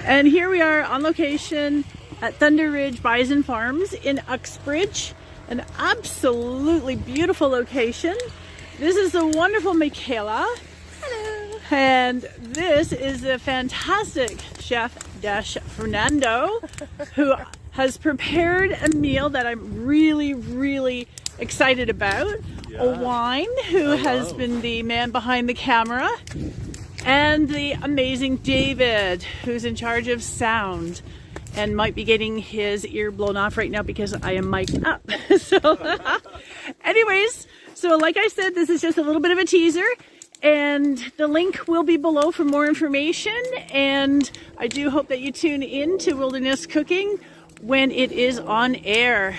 And here we are on location at Thunder Ridge Bison Farms in Uxbridge. An absolutely beautiful location. This is the wonderful Michaela. Hello. And this is the fantastic Chef Desh Fernando, who has prepared a meal that I'm really excited about. Yeah. A wine, who has been the man behind the camera. And the amazing David, who's in charge of sound and might be getting his ear blown off right now because I am mic'd up. Anyways, so like I said, this is just a little bit of a teaser, and the link will be below for more information. And I do hope that you tune in to Wilderness Cooking when it is on air.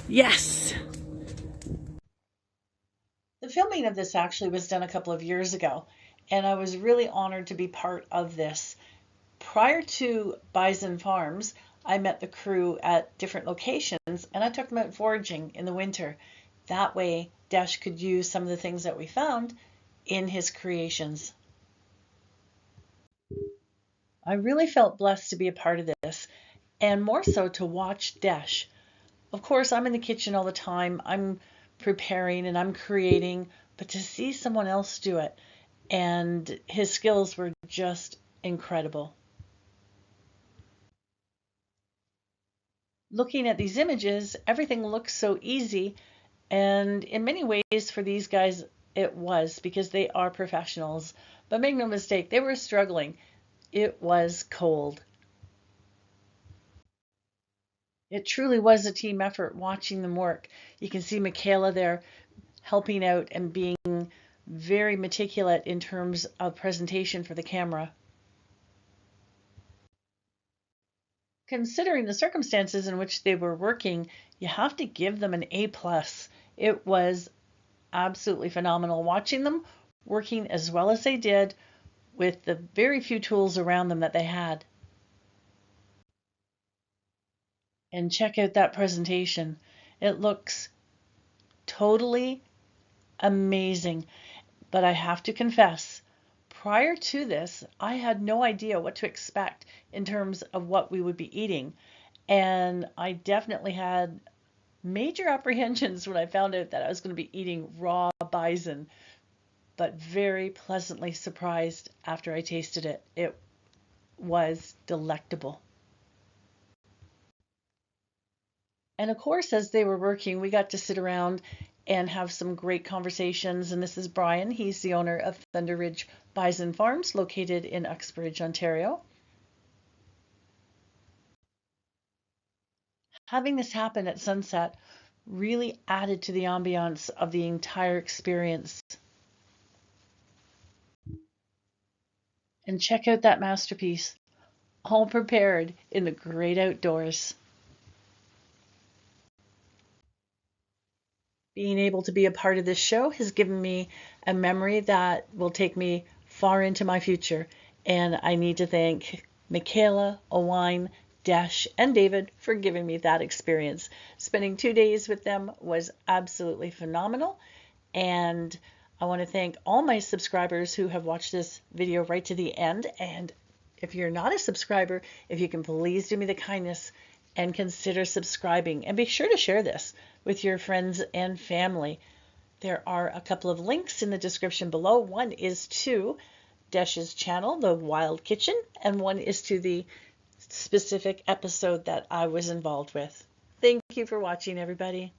Yes. The filming of this actually was done a couple of years ago, and I was really honored to be part of this. Prior to Bison Farms, I met the crew at different locations, and I took them out foraging in the winter. That way, Desh could use some of the things that we found in his creations. I really felt blessed to be a part of this, and more so to watch Desh. Of course, I'm in the kitchen all the time. I'm preparing and I'm creating, but to see someone else do it, and his skills were just incredible. Looking at these images, everything looks so easy, and in many ways for these guys it was, because they are professionals. But make no mistake, they were struggling. It was cold. It truly was a team effort watching them work. You can see Michaela there helping out and being very meticulous in terms of presentation for the camera. Considering the circumstances in which they were working, you have to give them an A+. It was absolutely phenomenal watching them working as well as they did with the very few tools around them that they had. And check out that presentation. It looks totally amazing. But I have to confess, prior to this, I had no idea what to expect in terms of what we would be eating. And I definitely had major apprehensions when I found out that I was going to be eating raw bison, but very pleasantly surprised after I tasted it. It was delectable. And of course, as they were working, we got to sit around and have some great conversations. And this is Brian. He's the owner of Thunder Ridge Bison Farms, located in Uxbridge, Ontario. Having this happen at sunset really added to the ambiance of the entire experience. And check out that masterpiece, all prepared in the great outdoors. Being able to be a part of this show has given me a memory that will take me far into my future. And I need to thank Michaela, Owain, Desh, and David for giving me that experience. Spending 2 days with them was absolutely phenomenal. And I want to thank all my subscribers who have watched this video right to the end. And if you're not a subscriber, if you can please do me the kindness and consider subscribing, and be sure to share this with your friends and family. There are a couple of links in the description below. One is to Desh's channel, The Wild Kitchen, and one is to the specific episode that I was involved with. Thank you for watching, everybody.